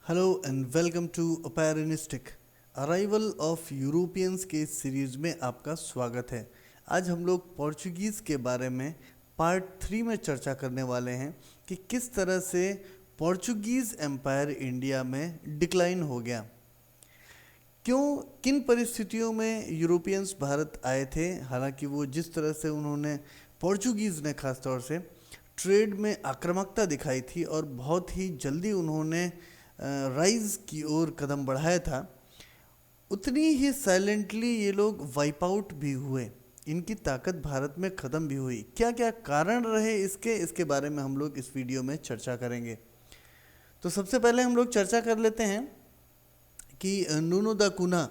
Hello and welcome to अपेरिनिस्टिक। Arrival of Europeans के series में आपका स्वागत है। आज हम लोग पोर्चुगीज़ के बारे में पार्ट 3 में चर्चा करने वाले हैं कि किस तरह से पोर्चुगीज़ एम्पायर इंडिया में डिक्लाइन हो गया, क्यों, किन परिस्थितियों में यूरोपियंस भारत आए थे। हालांकि वो जिस तरह से उन्होंने पोर्चुगीज़ ने खास तौर से ट्रेड में आक्रामकता दिखाई थी और बहुत ही जल्दी उन्होंने राइज की ओर कदम बढ़ाया था, उतनी ही साइलेंटली ये लोग वाइप आउट भी हुए। इनकी ताकत भारत में ख़त्म भी हुई। क्या क्या कारण रहे इसके बारे में हम लोग इस वीडियो में चर्चा करेंगे। तो सबसे पहले हम लोग चर्चा कर लेते हैं कि नूनो दा कुना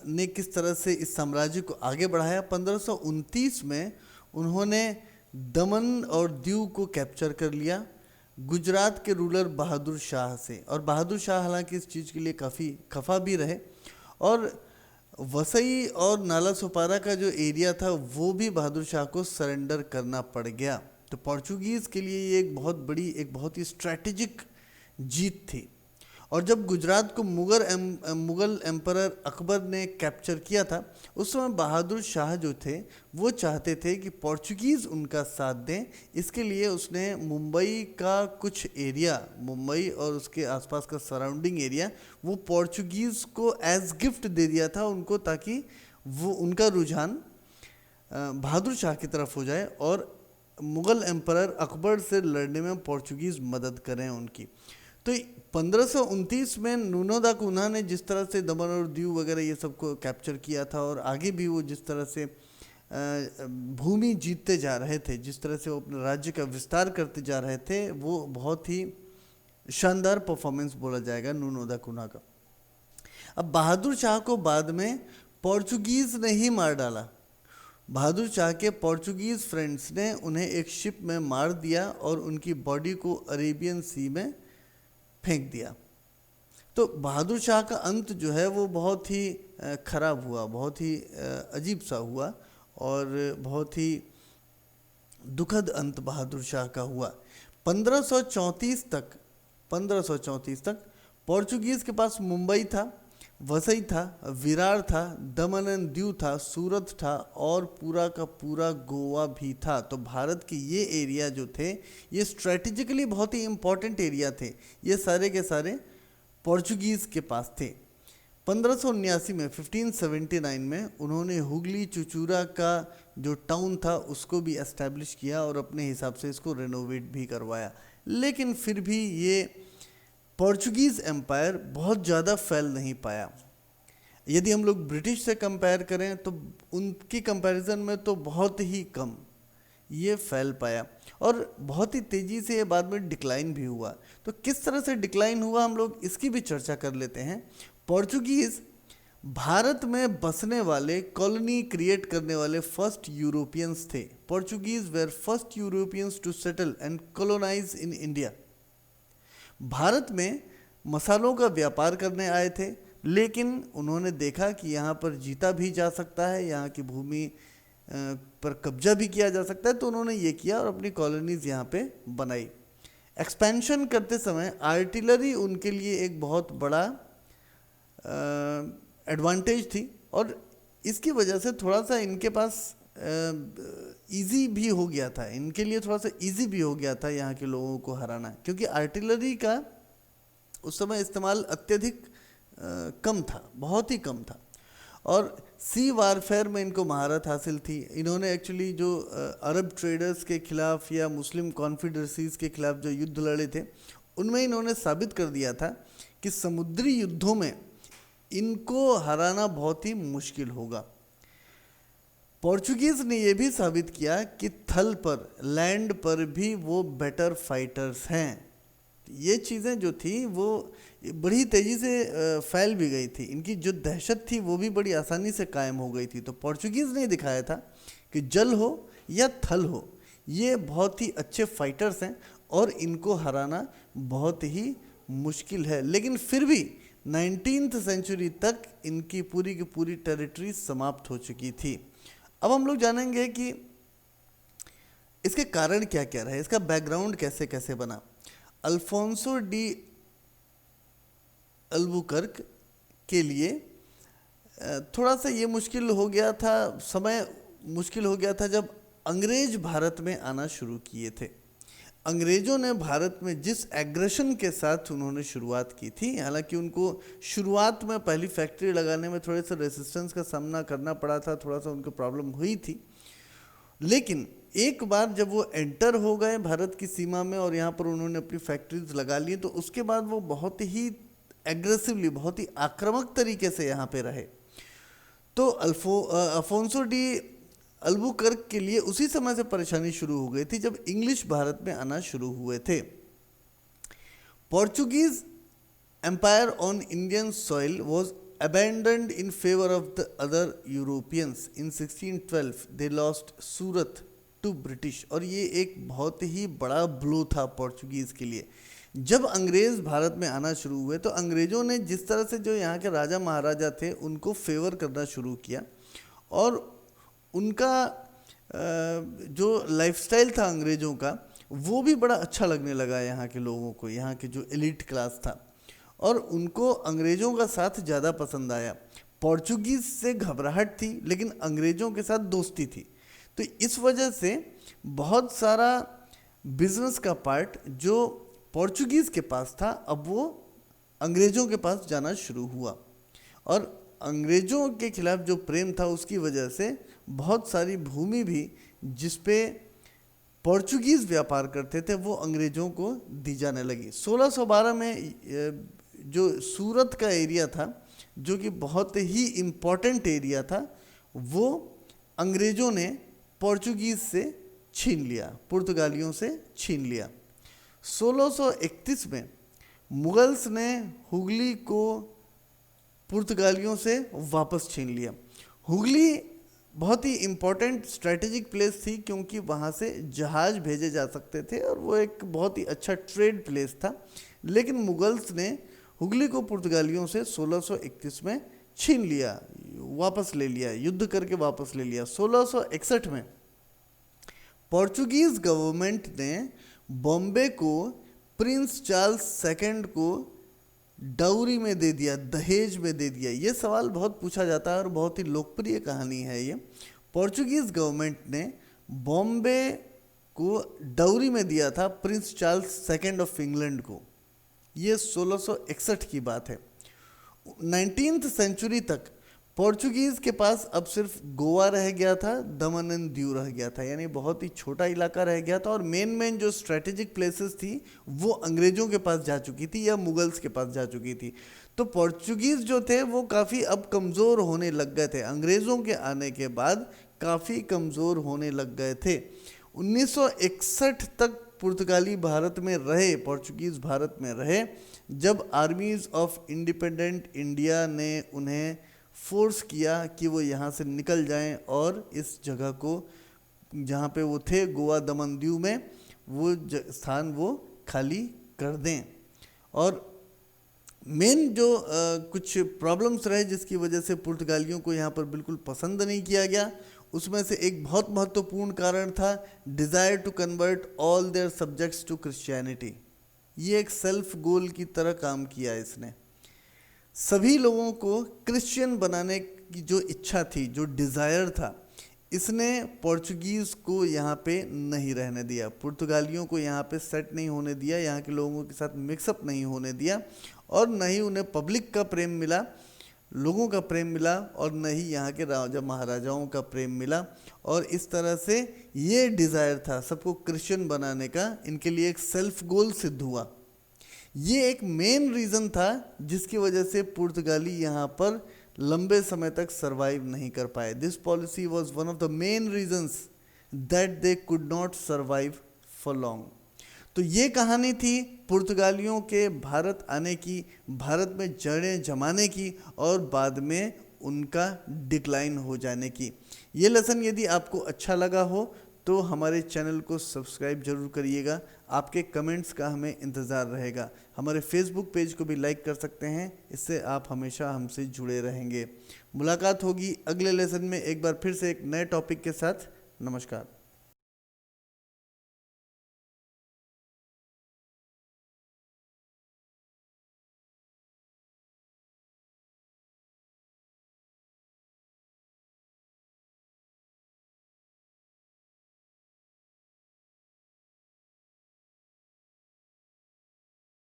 ने किस तरह से इस साम्राज्य को आगे बढ़ाया। 1529 में उन्होंने दमन और दीव को कैप्चर कर लिया गुजरात के रूलर बहादुर शाह से, और बहादुर शाह हालांकि इस चीज़ के लिए काफ़ी खफा भी रहे, और वसई और नाला सोपारा का जो एरिया था वो भी बहादुर शाह को सरेंडर करना पड़ गया। तो पोर्चुगीज़ के लिए ये एक बहुत ही स्ट्रैटेजिक जीत थी। और जब गुजरात को मुग़ल एम्परर अकबर ने कैप्चर किया था, उस समय बहादुर शाह जो थे वो चाहते थे कि पोर्चुगीज़ उनका साथ दें। इसके लिए उसने मुंबई का कुछ एरिया, मुंबई और उसके आसपास का सराउंडिंग एरिया, वो पोर्चुगीज़ को एज गिफ्ट दे दिया था उनको, ताकि वो उनका रुझान बहादुर शाह की तरफ हो जाए और मुग़ल एम्परर अकबर से लड़ने में पोर्चुगीज़ मदद करें उनकी। तो 1529 में नूनो दा कुना ने जिस तरह से दमन और दीव वगैरह ये सब को कैप्चर किया था, और आगे भी वो जिस तरह से भूमि जीतते जा रहे थे, जिस तरह से वो अपने राज्य का विस्तार करते जा रहे थे, वो बहुत ही शानदार परफॉर्मेंस बोला जाएगा नूनो दा कुना का। अब बहादुर शाह को बाद में पोर्चुगीज़ ने ही मार डाला। बहादुर शाह के पोर्चुगीज़ फ्रेंड्स ने उन्हें एक शिप में मार दिया और उनकी बॉडी को अरेबियन सी में फेंक दिया। तो बहादुर शाह का अंत जो है वो बहुत ही खराब हुआ, बहुत ही अजीब सा हुआ, और बहुत ही दुखद अंत बहादुर शाह का हुआ। 1534 तक पोर्चुगीज़ के पास मुंबई था, वसई था, विरार था, दमन एंड दीव था, सूरत था और पूरा का पूरा गोवा भी था। तो भारत के ये एरिया जो थे ये स्ट्रेटेजिकली बहुत ही इम्पोर्टेंट एरिया थे। ये सारे के सारे पोर्चुगीज़ के पास थे। 1579 में 1579 में उन्होंने हुगली चुचूरा का जो टाउन था उसको भी एस्टैब्लिश किया और अपने हिसाब से इसको रेनोवेट भी करवाया। लेकिन फिर भी ये पोर्चुगीज़ एम्पायर बहुत ज़्यादा फैल नहीं पाया। यदि हम लोग ब्रिटिश से कंपेयर करें तो उनकी कंपैरिजन में तो बहुत ही कम ये फैल पाया, और बहुत ही तेज़ी से ये बाद में डिक्लाइन भी हुआ। तो किस तरह से डिक्लाइन हुआ हम लोग इसकी भी चर्चा कर लेते हैं। पोर्चुगीज़ भारत में बसने वाले, कॉलोनी क्रिएट करने वाले फर्स्ट यूरोपियंस थे। Portuguese were first Europeans to settle and colonize in India. Bharat में मसालों का व्यापार करने आए थे, लेकिन उन्होंने देखा कि यहाँ पर जीता भी जा सकता है, यहाँ की भूमि पर कब्जा भी किया जा सकता है, तो उन्होंने ये किया और अपनी कॉलोनीज़ यहाँ पे बनाई। एक्सपेंशन करते समय आर्टिलरी उनके लिए एक बहुत बड़ा एडवांटेज थी, और इसकी वजह से थोड़ा सा इनके पास इजी भी हो गया था, इनके लिए थोड़ा सा इजी भी हो गया था यहाँ के लोगों को हराना, क्योंकि आर्टिलरी का उस समय इस्तेमाल अत्यधिक कम था, बहुत ही कम था, और सी वारफेयर में इनको महारत हासिल थी। इन्होंने एक्चुअली जो अरब ट्रेडर्स के खिलाफ या मुस्लिम कॉन्फेडरेसीज के खिलाफ जो युद्ध लड़े थे, उनमें इन्होंने साबित कर दिया था कि समुद्री युद्धों में इनको हराना बहुत ही मुश्किल होगा। पोर्चुगीज़ ने यह भी साबित किया कि थल पर, लैंड पर भी वो बेटर फाइटर्स हैं। ये चीज़ें जो थी वो बड़ी तेज़ी से फैल भी गई थी, इनकी जो दहशत थी वो भी बड़ी आसानी से कायम हो गई थी। तो पोर्चुगीज़ ने दिखाया था कि जल हो या थल हो, ये बहुत ही अच्छे फाइटर्स हैं और इनको हराना बहुत ही मुश्किल है। लेकिन फिर भी 19th सेंचुरी तक इनकी पूरी की पूरी टेरिटरी समाप्त हो चुकी थी। अब हम लोग जानेंगे कि इसके कारण क्या क्या रहे, इसका बैकग्राउंड कैसे कैसे बना। अल्फोंसो डी अल्बुकर्क के लिए थोड़ा सा ये मुश्किल हो गया था, समय मुश्किल हो गया था जब अंग्रेज भारत में आना शुरू किए थे। अंग्रेज़ों ने भारत में जिस एग्रेशन के साथ उन्होंने शुरुआत की थी, हालांकि उनको शुरुआत में पहली फैक्ट्री लगाने में थोड़े से रेसिस्टेंस का सामना करना पड़ा था, थोड़ा सा उनको प्रॉब्लम हुई थी, लेकिन एक बार जब वो एंटर हो गए भारत की सीमा में और यहाँ पर उन्होंने अपनी फैक्ट्रीज लगा ली, तो उसके बाद वो बहुत ही एग्रेसिवली, बहुत ही आक्रामक तरीके से यहाँ पे रहे। तो अफोंसो डी अल्बुकर्क के लिए उसी समय से परेशानी शुरू हो गई थी जब इंग्लिश भारत में आना शुरू हुए थे। Portuguese empire on Indian soil was abandoned in favor of the other Europeans. In 1612 they lost Surat to British, और ये एक बहुत ही बड़ा ब्लो था पोर्चुगीज़ के लिए। जब अंग्रेज़ भारत में आना शुरू हुए तो अंग्रेज़ों ने जिस तरह से जो यहाँ के राजा महाराजा थे उनको फेवर करना शुरू किया, और उनका जो लाइफस्टाइल था अंग्रेज़ों का वो भी बड़ा अच्छा लगने लगा यहाँ के लोगों को, यहाँ के जो एलिट क्लास था, और उनको अंग्रेज़ों का साथ ज़्यादा पसंद आया। पोर्चुगीज़ से घबराहट थी लेकिन अंग्रेज़ों के साथ दोस्ती थी, तो इस वजह से बहुत सारा बिजनेस का पार्ट जो पोर्चुगीज़ के पास था अब वो अंग्रेज़ों के पास जाना शुरू हुआ, और अंग्रेज़ों के खिलाफ जो प्रेम था उसकी वजह से बहुत सारी भूमि भी जिस पे पोर्चुगीज़ व्यापार करते थे वो अंग्रेज़ों को दी जाने लगी। 1612 में जो सूरत का एरिया था, जो कि बहुत ही इम्पोर्टेंट एरिया था, वो अंग्रेज़ों ने पोर्चुगीज़ से छीन लिया, पुर्तगालियों से छीन लिया। 1631 में मुगल्स ने हुगली को पुर्तगालियों से वापस छीन लिया। हुगली बहुत ही इम्पोर्टेंट स्ट्रेटेजिक प्लेस थी क्योंकि वहाँ से जहाज़ भेजे जा सकते थे और वो एक बहुत ही अच्छा ट्रेड प्लेस था, लेकिन मुगल्स ने हुगली को पुर्तगालियों से 1631 में छीन लिया, वापस ले लिया, युद्ध करके वापस ले लिया। 1661 में पोर्चुगीज़ गवर्नमेंट ने बॉम्बे को प्रिंस चार्ल्स सेकंड को डाउरी में दे दिया, दहेज में दे दिया। ये सवाल बहुत पूछा जाता है और बहुत ही लोकप्रिय कहानी है ये। पोर्चुगीज़ गवर्नमेंट ने बॉम्बे को डाउरी में दिया था Prince Charles second of England को। ये 1661 की बात है। 19th सेंचुरी तक पोर्चुगीज़ के पास अब सिर्फ गोवा रह गया था, दमन एंड दीव रह गया था, यानी बहुत ही छोटा इलाका रह गया था, और मेन जो स्ट्रेटेजिक प्लेसेस थी वो अंग्रेज़ों के पास जा चुकी थी या मुगल्स के पास जा चुकी थी। तो पोर्चुगीज़ जो थे वो काफ़ी अब कमज़ोर होने लग गए थे, अंग्रेज़ों के आने के बाद काफ़ी कमज़ोर होने लग गए थे। 1961 तक पुर्तगाली भारत में रहे, पोर्चुगीज़ भारत में रहे, जब आर्मीज़ ऑफ इंडिपेंडेंट इंडिया ने उन्हें फोर्स किया कि वो यहाँ से निकल जाएं और इस जगह को जहाँ पे वो थे गोवा दमन दीव में वो स्थान वो खाली कर दें। और मेन जो कुछ प्रॉब्लम्स रहे जिसकी वजह से पुर्तगालियों को यहाँ पर बिल्कुल पसंद नहीं किया गया, उसमें से एक बहुत महत्वपूर्ण कारण था desire to convert all their subjects to Christianity. ये एक सेल्फ गोल की तरह काम किया इसने, सभी लोगों को क्रिश्चियन बनाने की जो इच्छा थी, जो डिज़ायर था, इसने पोर्चुगीज़ को यहाँ पे नहीं रहने दिया, पुर्तगालियों को यहाँ पे सेट नहीं होने दिया, यहाँ के लोगों के साथ मिक्सअप नहीं होने दिया, और न ही उन्हें पब्लिक का प्रेम मिला, लोगों का प्रेम मिला, और न ही यहाँ के राजा महाराजाओं का प्रेम मिला। और इस तरह से ये डिज़ायर था सबको क्रिश्चियन बनाने का, इनके लिए एक सेल्फ गोल सिद्ध हुआ। ये एक मेन रीज़न था जिसकी वजह से पुर्तगाली यहाँ पर लंबे समय तक सरवाइव नहीं कर पाए। This policy was one of the main reasons that they could not survive for long. तो ये कहानी थी पुर्तगालियों के भारत आने की, भारत में जड़ें जमाने की, और बाद में उनका डिक्लाइन हो जाने की। ये लेसन यदि आपको अच्छा लगा हो तो हमारे चैनल को सब्सक्राइब जरूर करिएगा। आपके कमेंट्स का हमें इंतज़ार रहेगा। हमारे फेसबुक पेज को भी लाइक कर सकते हैं, इससे आप हमेशा हमसे जुड़े रहेंगे। मुलाकात होगी अगले लेसन में एक बार फिर से एक नए टॉपिक के साथ। नमस्कार।